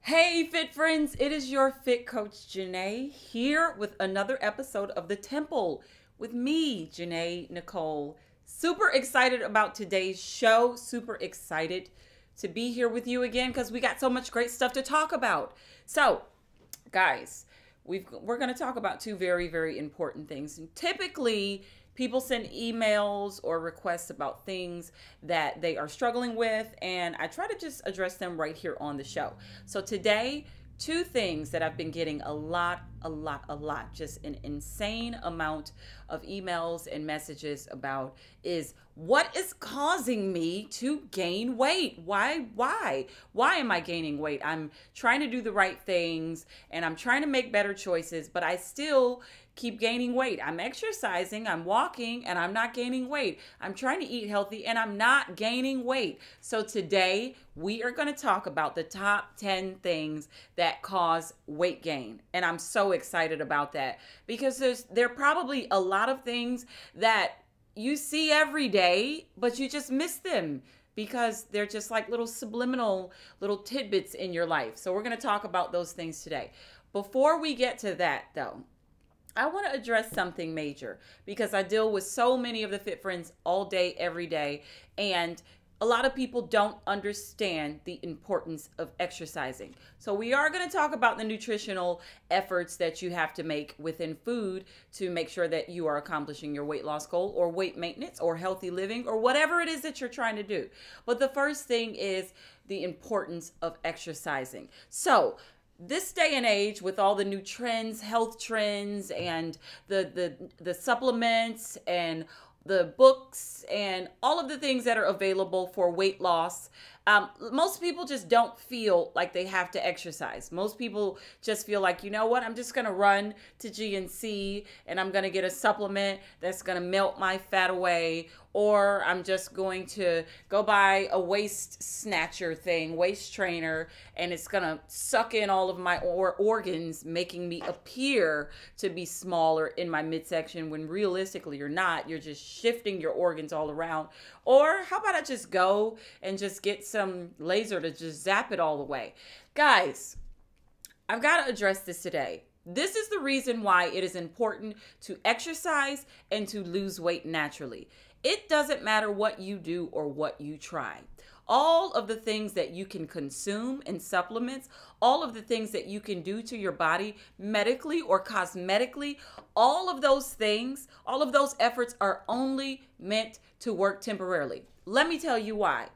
Hey fit friends, it is your fit coach Janae here with another episode of The Temple with me, Janae Nicole. Super excited about today's show, super excited to be here with you again because we got so much great stuff to talk about. So guys, we're going to talk about two very, very important things. And typically people send emails or requests about things that they are struggling with, and I try to just address them right here on the show. So today, two things that I've been getting a lot, just an insane amount of emails and messages about is what is causing me to gain weight? Why am I gaining weight? I'm trying to do the right things and I'm trying to make better choices, but I still keep gaining weight. I'm exercising, I'm walking, and I'm not gaining weight. I'm trying to eat healthy and I'm not gaining weight. So today we are going to talk about the top 10 things that cause weight gain. And I'm so excited about that because there are probably a lot of things that you see every day, but you just miss them because they're just like little subliminal little tidbits in your life. So we're going to talk about those things today. Before we get to that though, I want to address something major because I deal with so many of the fit friends all day, every day, and a lot of people don't understand the importance of exercising. So we are going to talk about the nutritional efforts that you have to make within food to make sure that you are accomplishing your weight loss goal or weight maintenance or healthy living or whatever it is that you're trying to do. But the first thing is the importance of exercising. So this day and age, with all the new trends, health trends, and the supplements and the books and all of the things that are available for weight loss, most people just don't feel like they have to exercise. Most people just feel like, you know what, I'm just going to run to GNC and I'm going to get a supplement that's going to melt my fat away, or I'm just going to go buy a waist snatcher thing, waist trainer, and it's going to suck in all of my organs, making me appear to be smaller in my midsection when realistically you're not. You're just shifting your organs all around. Or how about I just go and just get some laser to just zap it all away? Guys, I've got to address this today. This is the reason why it is important to exercise and to lose weight naturally. It doesn't matter what you do or what you try. All of the things that you can consume in supplements, all of the things that you can do to your body medically or cosmetically, all of those things, all of those efforts are only meant to work temporarily. Let me tell you why.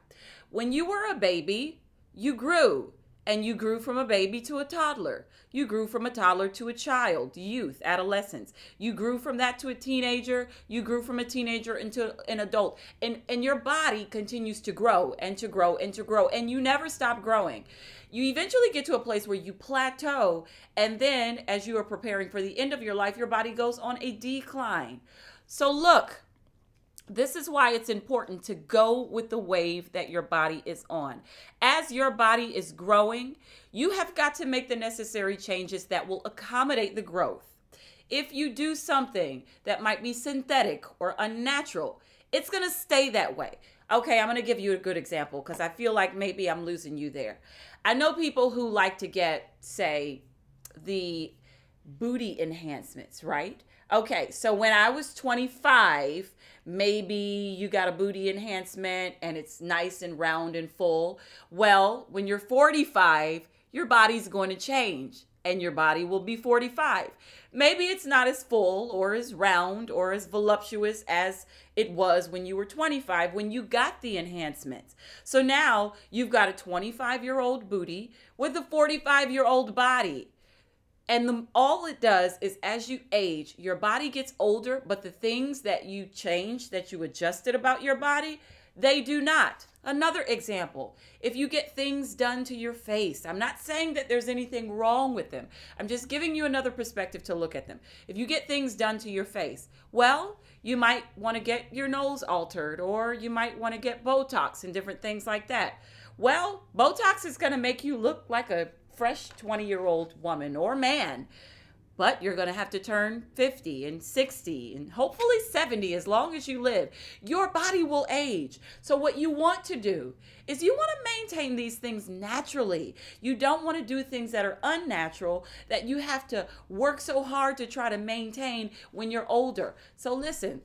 When you were a baby, you grew. And you grew from a baby to a toddler. You grew from a toddler to a child, youth, adolescence. You grew from that to a teenager. You grew from a teenager into an adult. And your body continues to grow and to grow and to grow. And you never stop growing. You eventually get to a place where you plateau. And then as you are preparing for the end of your life, your body goes on a decline. So look. This is why it's important to go with the wave that your body is on. As your body is growing, you have got to make the necessary changes that will accommodate the growth. If you do something that might be synthetic or unnatural, it's going to stay that way. Okay, I'm going to give you a good example because I feel like maybe I'm losing you there. I know people who like to get, say, the booty enhancements, right? Okay, so when I was 25, maybe you got a booty enhancement and it's nice and round and full. Well, when you're 45, your body's going to change and your body will be 45. Maybe it's not as full or as round or as voluptuous as it was when you were 25 when you got the enhancements. So now you've got a 25-year-old booty with a 45-year-old body. And all it does is as you age, your body gets older, but the things that you changed, that you adjusted about your body, They do not. Another example, if you get things done to your face, I'm not saying that there's anything wrong with them. I'm just giving you another perspective to look at them. If you get things done to your face, well, you might want to get your nose altered, or you might want to get Botox and different things like that. Well, Botox is going to make you look like a fresh 20-year-old woman or man. But you're going to have to turn 50 and 60 and hopefully 70 as long as you live. Your body will age. So what you want to do is you want to maintain these things naturally. You don't want to do things that are unnatural that you have to work so hard to try to maintain when you're older. So listen.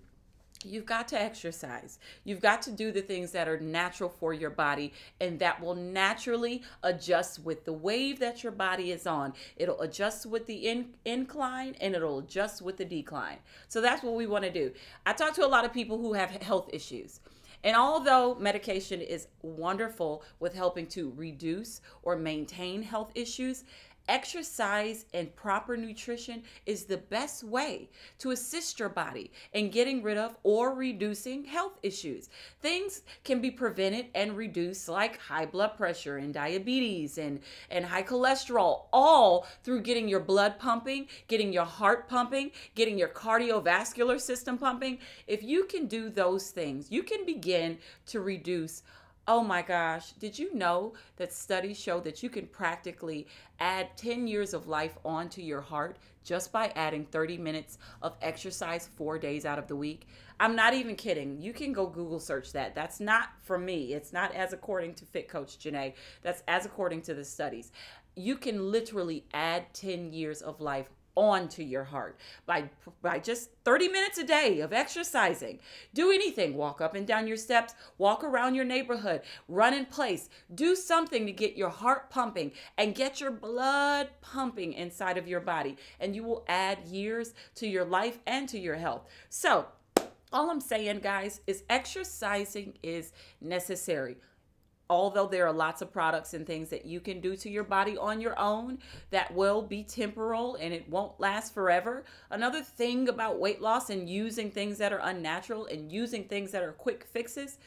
You've got to exercise. You've got to do the things that are natural for your body, and that will naturally adjust with the wave that your body is on. It'll adjust with the incline, and it'll adjust with the decline. So that's what we want to do. I talk to a lot of people who have health issues. And although medication is wonderful with helping to reduce or maintain health issues, exercise and proper nutrition is the best way to assist your body in getting rid of or reducing health issues. Things can be prevented and reduced, like high blood pressure and diabetes and high cholesterol, all through getting your blood pumping, getting your heart pumping, getting your cardiovascular system pumping. If you can do those things, you can begin to reduce. Oh my gosh, did you know that studies show that you can practically add 10 years of life onto your heart just by adding 30 minutes of exercise 4 days out of the week? I'm not even kidding. You can go Google search that. That's not from me. It's not as according to Fit Coach Janae. That's as according to the studies. You can literally add 10 years of life onto your heart by just 30 minutes a day of exercising. Do anything. Walk up and down your steps, walk around your neighborhood, run in place. Do something to get your heart pumping and get your blood pumping inside of your body, and you will add years to your life and to your health. So all I'm saying, guys, is exercising is necessary. Although there are lots of products and things that you can do to your body on your own that will be temporal and it won't last forever. Another thing about weight loss and using things that are unnatural and using things that are quick fixes,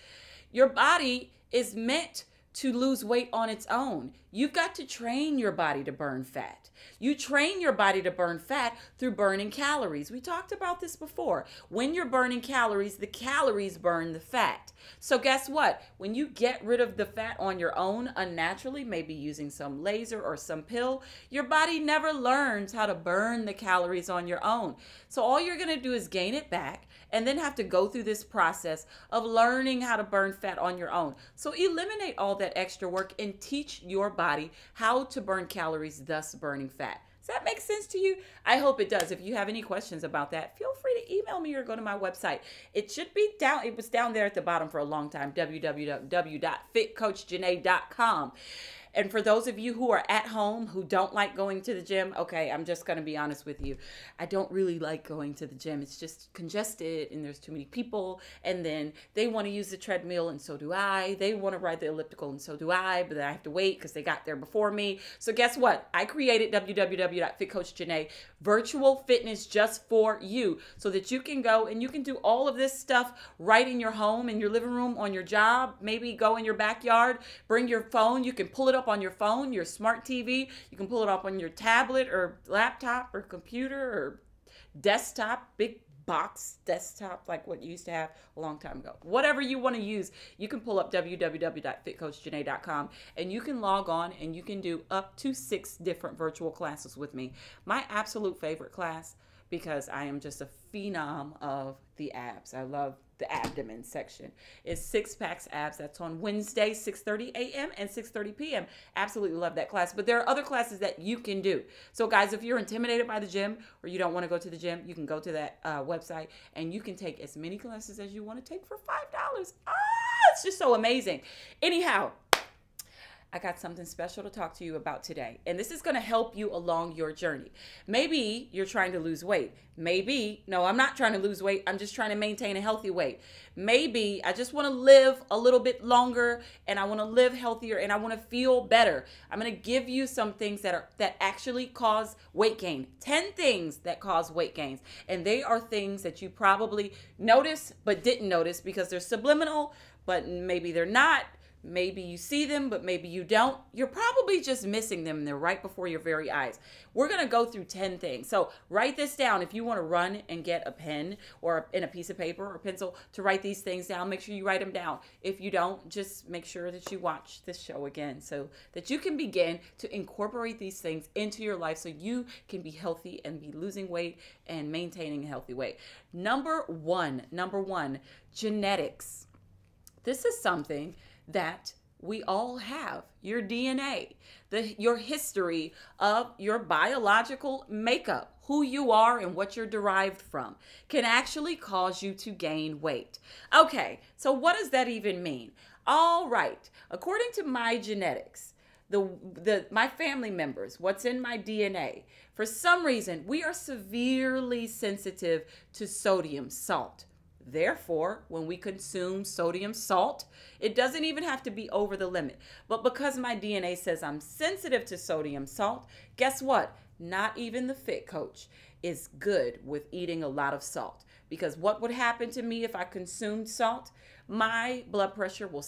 your body is meant to lose weight on its own. You've got to train your body to burn fat. You train your body to burn fat through burning calories. We talked about this before. When you're burning calories, the calories burn the fat. So guess what? When you get rid of the fat on your own unnaturally, maybe using some laser or some pill, your body never learns how to burn the calories on your own. So all you're going to do is gain it back and then have to go through this process of learning how to burn fat on your own. So eliminate all that extra work and teach your body how to burn calories, thus burning fat. Does that make sense to you? I hope it does. If you have any questions about that, feel free to email me or go to my website. It should be down. It was down there at the bottom for a long time, www.fitcoachjanae.com. And for those of you who are at home who don't like going to the gym, okay, I'm just going to be honest with you. I don't really like going to the gym. It's just congested and there's too many people. And then they want to use the treadmill and so do I. They want to ride the elliptical and so do I. But then I have to wait because they got there before me. So guess what? I created www.fitcoachjanae virtual fitness just for you so that you can go and you can do all of this stuff right in your home, in your living room, on your job. Maybe go in your backyard, bring your phone. You can pull it up on your phone, your smart TV. You can pull it up on your tablet or laptop or computer or desktop, big box desktop like what you used to have a long time ago. Whatever you want to use, you can pull up www.fitcoachjanae.com and you can log on and you can do up to 6 different virtual classes with me. My absolute favorite class, because I am just a phenom of the abs. I love the abdomen section. Is 6 Packs Abs. That's on Wednesday, 6:30 a.m. and 6:30 p.m. Absolutely love that class. But there are other classes that you can do. So guys, if you're intimidated by the gym or you don't want to go to the gym, you can go to that website and you can take as many classes as you want to take for $5. It's just so amazing. Anyhow, I got something special to talk to you about today. And this is going to help you along your journey. Maybe you're trying to lose weight. Maybe, no, I'm not trying to lose weight. I'm just trying to maintain a healthy weight. Maybe I just want to live a little bit longer and I want to live healthier and I want to feel better. I'm going to give you some things that actually cause weight gain. 10 things that cause weight gains. And they are things that you probably notice but didn't notice because they're subliminal, but maybe they're not. Maybe you see them, but maybe you don't. You're probably just missing them. They're right before your very eyes. We're going to go through 10 things. So write this down. If you want to run and get a pen or in a piece of paper or pencil to write these things down, make sure you write them down. If you don't, just make sure that you watch this show again so that you can begin to incorporate these things into your life so you can be healthy and be losing weight and maintaining a healthy weight. Number one, genetics. This is something that we all have. Your DNA, your history of your biological makeup, who you are and what you're derived from, can actually cause you to gain weight. Okay, so what does that even mean? All right, according to my genetics, my family members, what's in my DNA, for some reason, we are severely sensitive to sodium, salt. Therefore, when we consume sodium salt, it doesn't even have to be over the limit. But because my DNA says I'm sensitive to sodium salt, guess what? Not even the fit coach is good with eating a lot of salt. Because what would happen to me if I consumed salt? My blood pressure will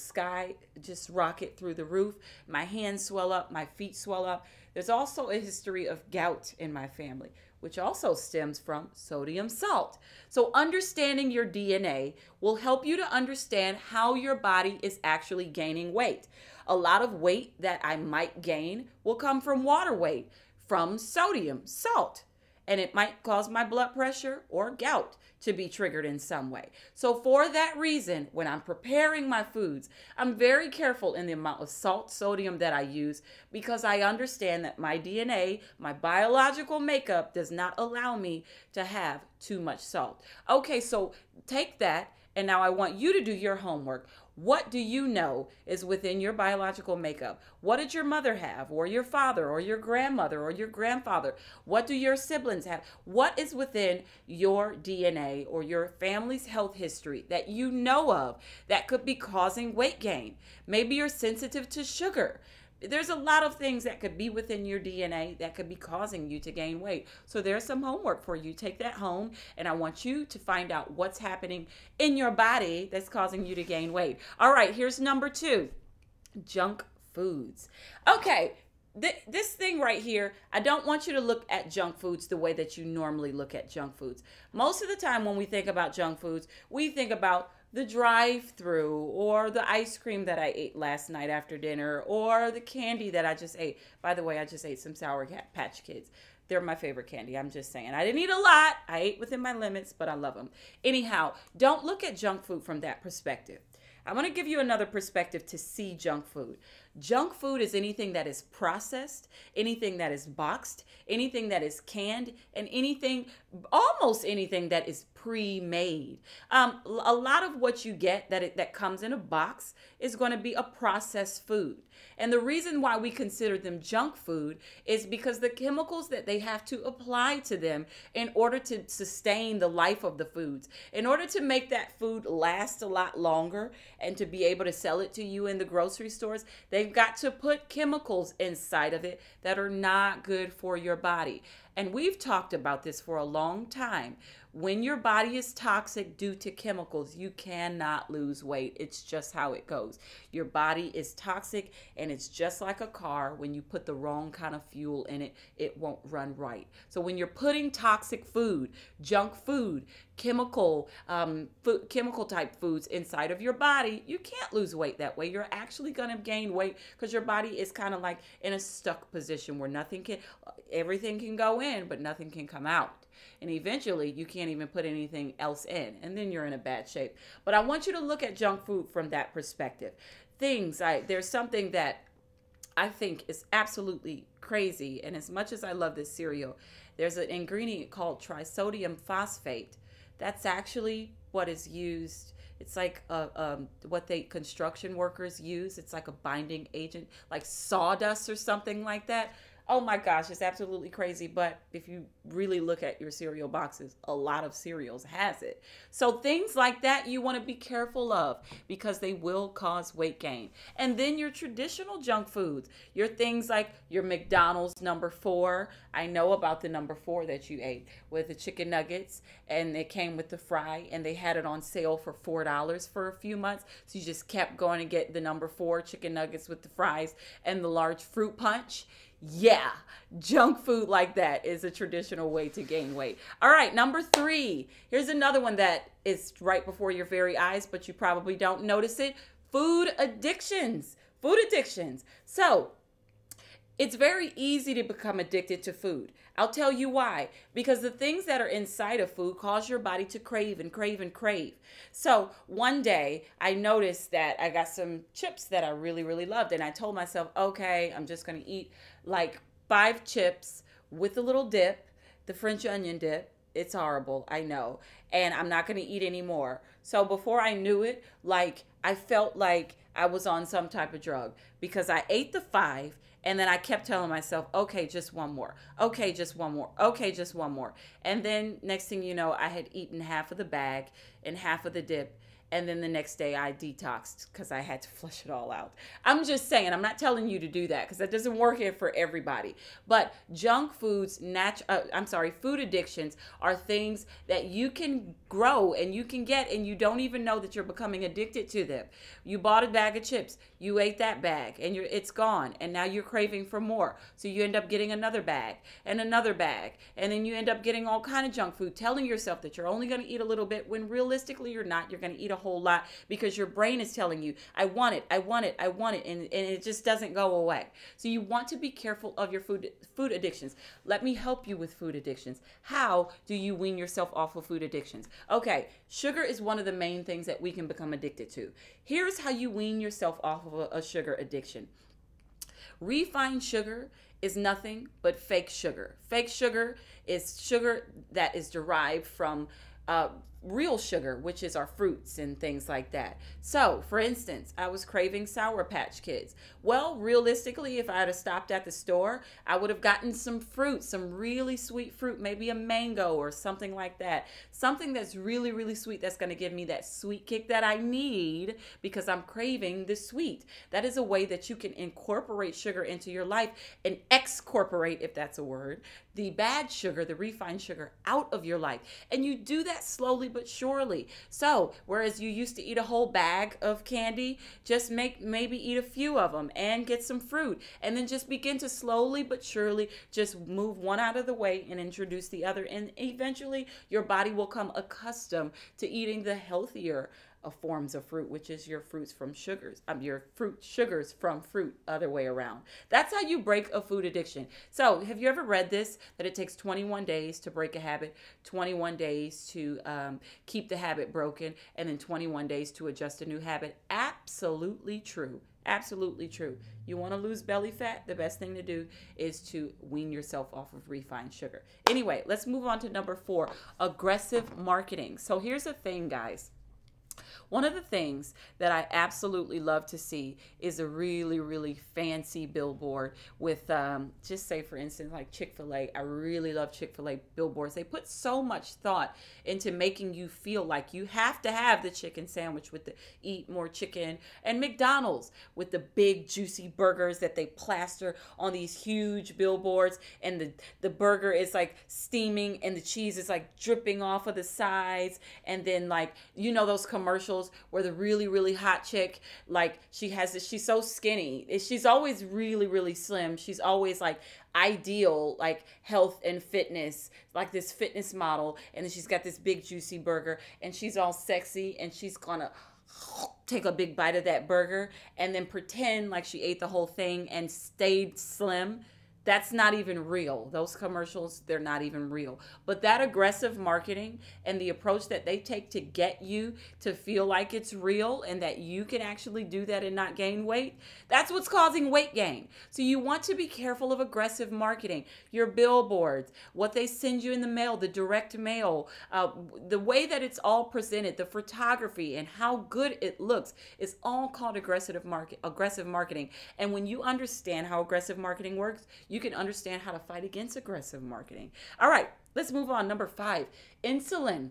just rocket through the roof. My hands swell up, my feet swell up. There's also a history of gout in my family, which also stems from sodium salt. So understanding your DNA will help you to understand how your body is actually gaining weight. A lot of weight that I might gain will come from water weight, from sodium salt. And it might cause my blood pressure or gout to be triggered in some way. So for that reason, when I'm preparing my foods, I'm very careful in the amount of salt, sodium that I use, because I understand that my DNA, my biological makeup, does not allow me to have too much salt. Okay, so take that, and now I want you to do your homework. What do you know is within your biological makeup? What did your mother have, or your father, or your grandmother, or your grandfather? What do your siblings have? What is within your DNA or your family's health history that you know of that could be causing weight gain? Maybe you're sensitive to sugar. There's a lot of things that could be within your DNA that could be causing you to gain weight. So there's some homework for you. Take that home, and I want you to find out what's happening in your body that's causing you to gain weight. All right, here's number 2, junk foods. Okay, this thing right here, I don't want you to look at junk foods the way that you normally look at junk foods. Most of the time when we think about junk foods, we think about the drive-through, or the ice cream that I ate last night after dinner, or the candy that I just ate. By the way, I just ate some Sour Patch Kids. They're my favorite candy. I'm just saying. I didn't eat a lot. I ate within my limits, but I love them. Anyhow, don't look at junk food from that perspective. I'm going to give you another perspective to see junk food. Junk food is anything that is processed, anything that is boxed, anything that is canned, and almost anything that is pre-made. A lot of what you get that comes in a box is going to be a processed food. And the reason why we consider them junk food is because the chemicals that they have to apply to them in order to sustain the life of the foods, in order to make that food last a lot longer and to be able to sell it to you in the grocery stores, they've got to put chemicals inside of it that are not good for your body. And we've talked about this for a long time. When your body is toxic due to chemicals, you cannot lose weight. It's just how it goes. Your body is toxic, and it's just like a car. When you put the wrong kind of fuel in it, it won't run right. So when you're putting toxic food, junk food, chemical type foods inside of your body, you can't lose weight that way. You're actually going to gain weight because your body is kind of like in a stuck position where everything can go in, but nothing can come out. And eventually you can't even put anything else in, and then you're in a bad shape. But I want you to look at junk food from that perspective. There's something that I think is absolutely crazy, and as much as I love this cereal, there's an ingredient called trisodium phosphate. That's actually what is used. It's like what construction workers use. It's like a binding agent, like sawdust or something like that. Oh my gosh, it's absolutely crazy. But if you really look at your cereal boxes, a lot of cereals has it. So things like that you want to be careful of because they will cause weight gain. And then your traditional junk foods, your things like your McDonald's number 4. I know about the number 4 that you ate with the chicken nuggets, and it came with the fry, and they had it on sale for $4 for a few months. So you just kept going to get the number 4 chicken nuggets with the fries and the large fruit punch. Yeah, junk food like that is a traditional way to gain weight. All right, number 3. Here's another one that is right before your very eyes, but you probably don't notice it. Food addictions. Food addictions. So it's very easy to become addicted to food. I'll tell you why. Because the things that are inside of food cause your body to crave and crave and crave. So one day I noticed that I got some chips that I really, really loved. And I told myself, okay, I'm just going to eat like 5 chips with a little dip, the French onion dip. It's horrible, I know. And I'm not going to eat any more. So before I knew it, like I felt like I was on some type of drug because I ate the 5. And then I kept telling myself, okay, just one more. Okay, just one more. Okay, just one more. And then next thing you know, I had eaten half of the bag and half of the dip. And then the next day I detoxed because I had to flush it all out. I'm just saying, I'm not telling you to do that because that doesn't work here for everybody. But junk foods, food addictions are things that you can grow and you can get and you don't even know that you're becoming addicted to them. You bought a bag of chips, you ate that bag and it's gone. And now you're craving for more. So you end up getting another bag and another bag. And then you end up getting all kind of junk food, telling yourself that you're only going to eat a little bit when realistically you're not. You're going to eat a whole lot because your brain is telling you, I want it, I want it, I want it, and it just doesn't go away. So you want to be careful of your food addictions. Let me help you with food addictions. How do you wean yourself off of food addictions? Okay, sugar is one of the main things that we can become addicted to. Here's how you wean yourself off of a sugar addiction. Refined sugar is nothing but fake sugar. Fake sugar is sugar that is derived from real sugar, which is our fruits and things like that. So, for instance, I was craving Sour Patch Kids. Well, realistically, if I had stopped at the store, I would have gotten some fruit, some really sweet fruit, maybe a mango or something like that. Something that's really, really sweet that's going to give me that sweet kick that I need because I'm craving the sweet. That is a way that you can incorporate sugar into your life and excorporate, if that's a word, the bad sugar, the refined sugar out of your life. And you do that slowly but surely. So, whereas you used to eat a whole bag of candy, just maybe eat a few of them and get some fruit. And then just begin to slowly but surely just move one out of the way and introduce the other. And eventually your body will come accustomed to eating the healthier forms of fruit, which is your fruits from sugars, your fruit sugars from fruit, other way around. That's how you break a food addiction. So have you ever read this, that it takes 21 days to break a habit, 21 days to keep the habit broken, and then 21 days to adjust a new habit? Absolutely true. Absolutely true. You want to lose belly fat? The best thing to do is to wean yourself off of refined sugar. Anyway, let's move on to number 4, aggressive marketing. So here's the thing, guys. One of the things that I absolutely love to see is a really, really fancy billboard with, just say, for instance, like Chick-fil-A. I really love Chick-fil-A billboards. They put so much thought into making you feel like you have to have the chicken sandwich with the eat more chicken. And McDonald's with the big, juicy burgers that they plaster on these huge billboards. And the burger is like steaming and the cheese is like dripping off of the sides. And then, like, you know, those commercials where the really, really hot chick, like, she's so skinny. She's always really, really slim. She's always like ideal, like health and fitness, like this fitness model. And then she's got this big juicy burger and she's all sexy and she's gonna take a big bite of that burger and then pretend like she ate the whole thing and stayed slim. That's not even real. Those commercials, they're not even real. But that aggressive marketing and the approach that they take to get you to feel like it's real and that you can actually do that and not gain weight, that's what's causing weight gain. So you want to be careful of aggressive marketing. Your billboards, what they send you in the mail, the direct mail, the way that it's all presented, the photography and how good it looks is all called aggressive marketing. And when you understand how aggressive marketing works, you you can understand how to fight against aggressive marketing. All right, let's move on. Number 5, insulin.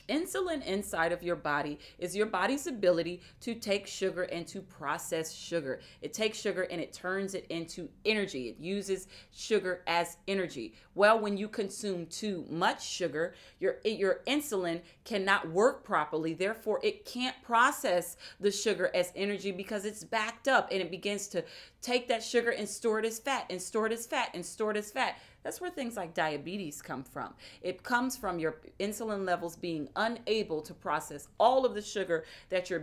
Insulin inside of your body is your body's ability to take sugar and to process sugar. It takes sugar and it turns it into energy. It uses sugar as energy. Well, when you consume too much sugar, your insulin cannot work properly. Therefore, it can't process the sugar as energy because it's backed up, and it begins to take that sugar and store it as fat and store it as fat and store it as fat. That's where things like diabetes come from. It comes from your insulin levels being unable to process all of the sugar that you're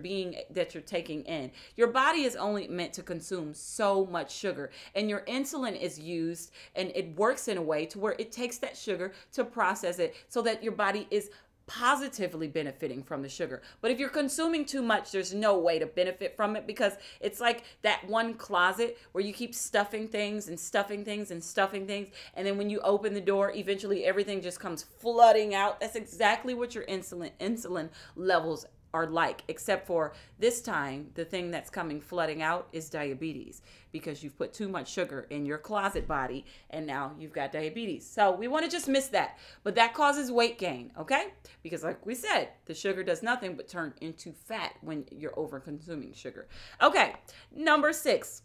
taking in. Your body is only meant to consume so much sugar, and your insulin is used, and it works in a way to where it takes that sugar to process it so that your body is positively benefiting from the sugar. But if you're consuming too much, there's no way to benefit from it, because it's like that one closet where you keep stuffing things and stuffing things and stuffing things, and then when you open the door, eventually everything just comes flooding out. That's exactly what your insulin levels are like, except for this time, the thing that's coming flooding out is diabetes, because you've put too much sugar in your closet body and now you've got diabetes. So we want to just miss that. But that causes weight gain, okay? Because like we said, the sugar does nothing but turn into fat when you're over consuming sugar. Okay, number 6.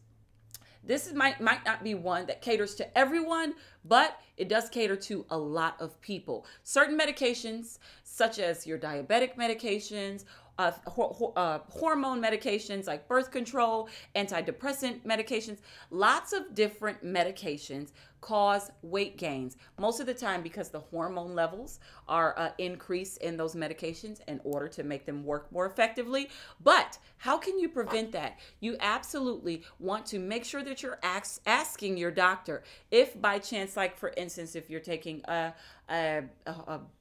This might not be one that caters to everyone, but it does cater to a lot of people. Certain medications, such as your diabetic medications, hormone medications like birth control, antidepressant medications, lots of different medications cause weight gains. Most of the time because the hormone levels are increased in those medications in order to make them work more effectively. But how can you prevent that? You absolutely want to make sure that you're asking your doctor if by chance, like for instance, if you're taking a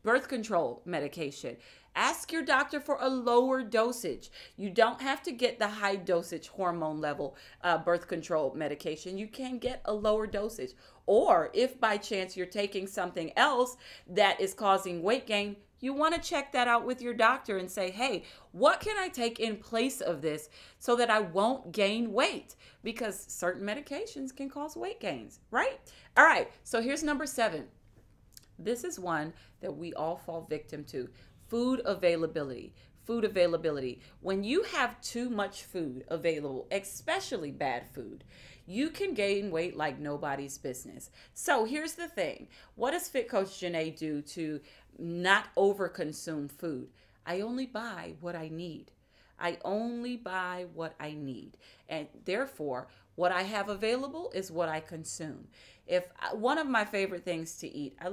birth control medication, ask your doctor for a lower dosage. You don't have to get the high dosage hormone level birth control medication. You can get a lower dosage. Or if by chance you're taking something else that is causing weight gain, you want to check that out with your doctor and say, hey, what can I take in place of this so that I won't gain weight? Because certain medications can cause weight gains, right? All right, so here's number 7. This is one that we all fall victim to. Food availability. Food availability. When you have too much food available, especially bad food, you can gain weight like nobody's business. So here's the thing. What does Fit Coach Janae do to not overconsume food? I only buy what I need. I only buy what I need. And therefore, what I have available is what I consume. If one of my favorite things to eat, I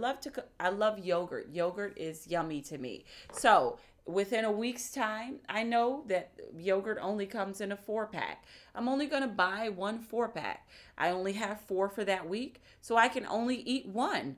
love yogurt. Yogurt is yummy to me. So within a week's time, I know that yogurt only comes in a 4-pack. I'm only going to buy 1 4-pack. I only have 4 for that week, so I can only eat 1.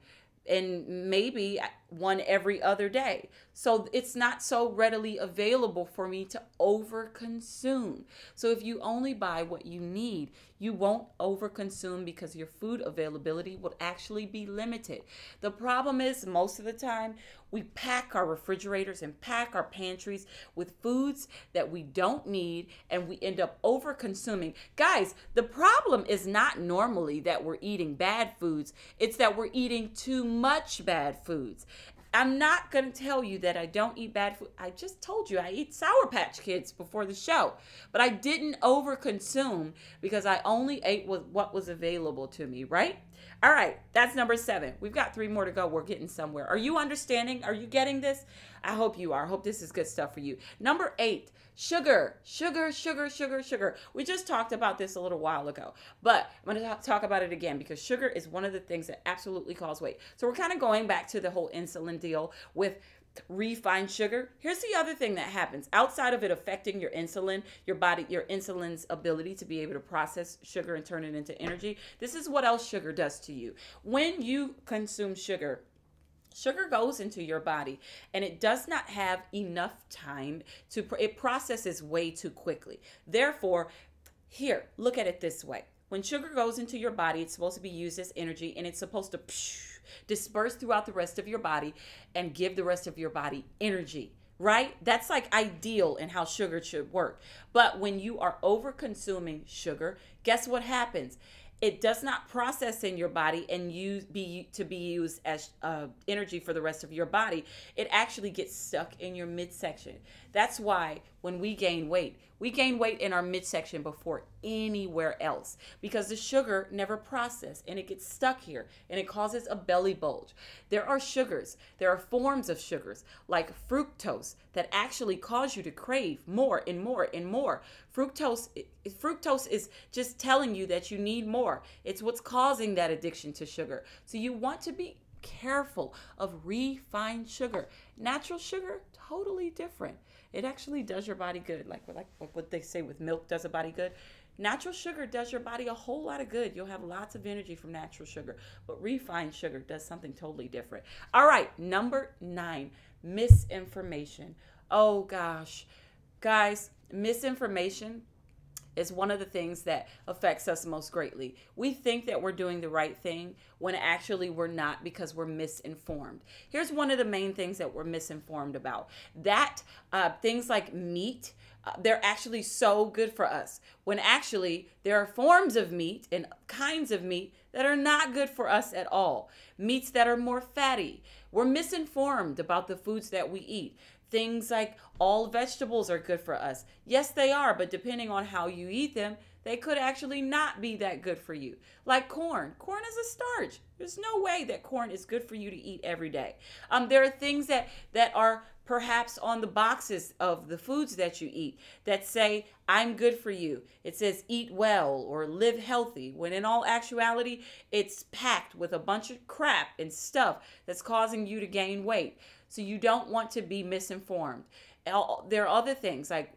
And maybe 1 every other day. So it's not so readily available for me to overconsume. So if you only buy what you need, you won't overconsume because your food availability will actually be limited. The problem is most of the time we pack our refrigerators and pack our pantries with foods that we don't need, and we end up overconsuming. Guys, the problem is not normally that we're eating bad foods. It's that we're eating too much bad foods. I'm not going to tell you that I don't eat bad food. I just told you I eat Sour Patch Kids before the show. But I didn't overconsume because I only ate what was available to me, right? All right, that's number 7. We've got 3 more to go. We're getting somewhere. Are you understanding? Are you getting this? I hope you are. I hope this is good stuff for you. Number 8, sugar. Sugar, sugar, sugar, sugar. We just talked about this a little while ago, but I'm going to talk about it again because sugar is one of the things that absolutely cause weight. So we're kind of going back to the whole insulin deal with refined sugar. Here's the other thing that happens outside of it affecting your insulin, your insulin's ability to be able to process sugar and turn it into energy. This is what else sugar does to you. When you consume sugar, sugar goes into your body and it does not have enough time it processes way too quickly. Therefore, here, look at it this way. When sugar goes into your body, it's supposed to be used as energy, and it's supposed to disperse throughout the rest of your body and give the rest of your body energy, right? That's like ideal in how sugar should work. But when you are over consuming sugar, guess what happens? It does not process in your body and to be used as energy for the rest of your body. It actually gets stuck in your midsection. That's why when we gain weight in our midsection before anywhere else, because the sugar never processed and it gets stuck here and it causes a belly bulge. There are forms of sugars like fructose that actually cause you to crave more and more and more. Fructose is just telling you that you need more. It's what's causing that addiction to sugar. So you want to be careful of refined sugar. Natural sugar, totally different. It actually does your body good. Like what they say with milk does a body good. Natural sugar does your body a whole lot of good. You'll have lots of energy from natural sugar. But refined sugar does something totally different. All right, number 9, misinformation. Oh gosh. Guys, misinformation is one of the things that affects us most greatly. We think that we're doing the right thing when actually we're not, because we're misinformed. Here's one of the main things that we're misinformed about. That things like meat, they're actually so good for us, when actually there are forms of meat and kinds of meat that are not good for us at all. Meats that are more fatty. We're misinformed about the foods that we eat. Things like all vegetables are good for us. Yes, they are, but depending on how you eat them, they could actually not be that good for you. Like corn. Corn is a starch. There's no way that corn is good for you to eat every day. There are things that are perhaps on the boxes of the foods that you eat that say, I'm good for you. It says eat well or live healthy, when in all actuality, it's packed with a bunch of crap and stuff that's causing you to gain weight. So you don't want to be misinformed. There are other things like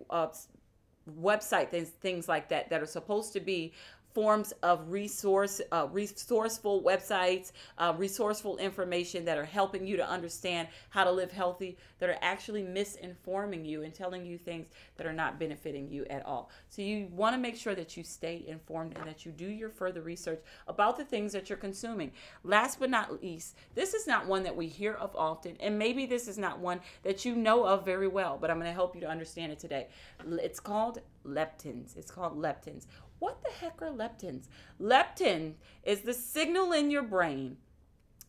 website things like that are supposed to be forms of resourceful websites, resourceful information that are helping you to understand how to live healthy, that are actually misinforming you and telling you things that are not benefiting you at all. So you want to make sure that you stay informed and that you do your further research about the things that you're consuming. Last but not least, this is not one that we hear of often, and maybe this is not one that you know of very well, but I'm going to help you to understand it today. It's called leptins. What the heck are leptins? Leptin is the signal in your brain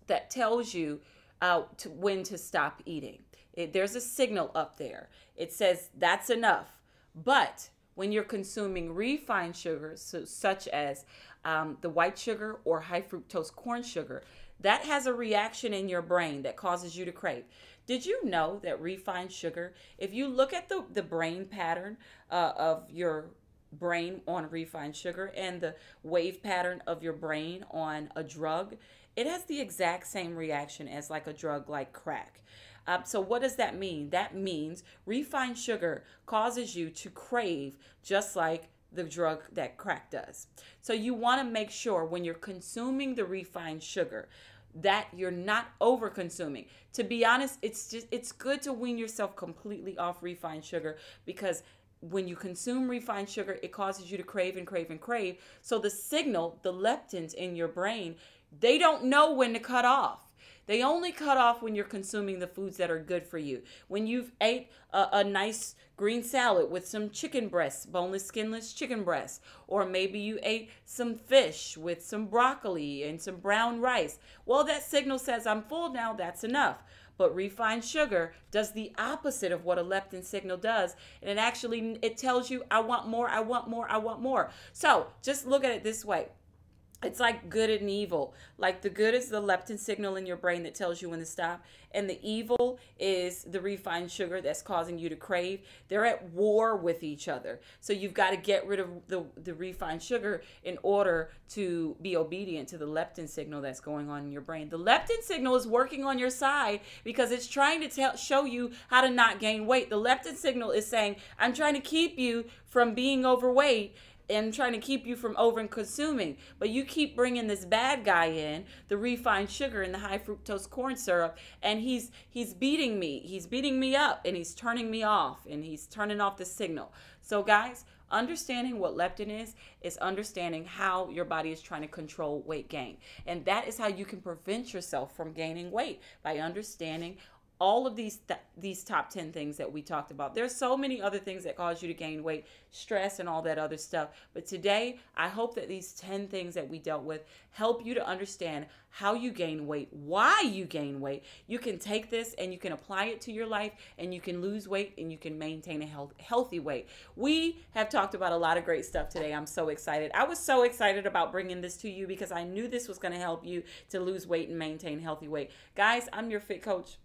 that tells you when to stop eating. There's a signal up there. It says that's enough. But when you're consuming refined sugars, such as the white sugar or high fructose corn sugar, that has a reaction in your brain that causes you to crave. Did you know that refined sugar, if you look at the brain pattern of your brain on refined sugar and the wave pattern of your brain on a drug, it has the exact same reaction as like a drug like crack. So what does that mean? That means refined sugar causes you to crave just like the drug that crack does. So you want to make sure when you're consuming the refined sugar that you're not over consuming. To be honest, it's good to wean yourself completely off refined sugar, because when you consume refined sugar, it causes you to crave and crave and crave. So the signal, the leptins in your brain, they don't know when to cut off. They only cut off when you're consuming the foods that are good for you. When you've ate a nice green salad with some chicken breasts, boneless, skinless chicken breasts, or maybe you ate some fish with some broccoli and some brown rice. Well, that signal says, I'm full now, that's enough. But refined sugar does the opposite of what a leptin signal does. And it tells you, I want more, I want more, I want more. So just look at it this way. It's like good and evil. Like the good is the leptin signal in your brain that tells you when to stop. And the evil is the refined sugar that's causing you to crave. They're at war with each other. So you've got to get rid of the refined sugar in order to be obedient to the leptin signal that's going on in your brain. The leptin signal is working on your side because it's trying to show you how to not gain weight. The leptin signal is saying, I'm trying to keep you from being overweight and trying to keep you from over consuming, but you keep bringing this bad guy in, the refined sugar and the high fructose corn syrup, and he's beating me up, and he's turning me off, and he's turning off the signal. So guys, understanding what leptin is understanding how your body is trying to control weight gain, and that is how you can prevent yourself from gaining weight, by understanding all of these top 10 things that we talked about. There's so many other things that cause you to gain weight, stress and all that other stuff. But today, I hope that these 10 things that we dealt with help you to understand how you gain weight, why you gain weight. You can take this and you can apply it to your life, and you can lose weight and you can maintain a healthy weight. We have talked about a lot of great stuff today. I'm so excited. I was so excited about bringing this to you because I knew this was going to help you to lose weight and maintain healthy weight. Guys, I'm your fit coach.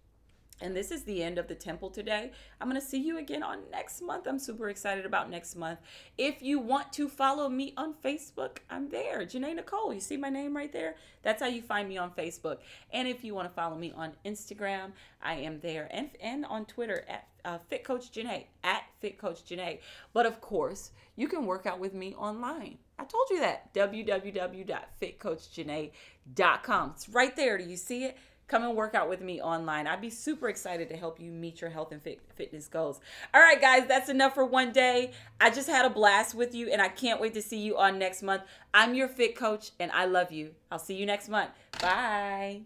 And this is the end of the temple today. I'm going to see you again on next month. I'm super excited about next month. If you want to follow me on Facebook, I'm there. Janae Nicole. You see my name right there? That's how you find me on Facebook. And if you want to follow me on Instagram, I am there. And on Twitter at Fit Coach Janae, at Fit Coach Janae. But of course, you can work out with me online. I told you that. www.fitcoachjanae.com. It's right there. Do you see it? Come and work out with me online. I'd be super excited to help you meet your health and fitness goals. All right, guys, that's enough for one day. I just had a blast with you, and I can't wait to see you on next month. I'm your fit coach, and I love you. I'll see you next month. Bye.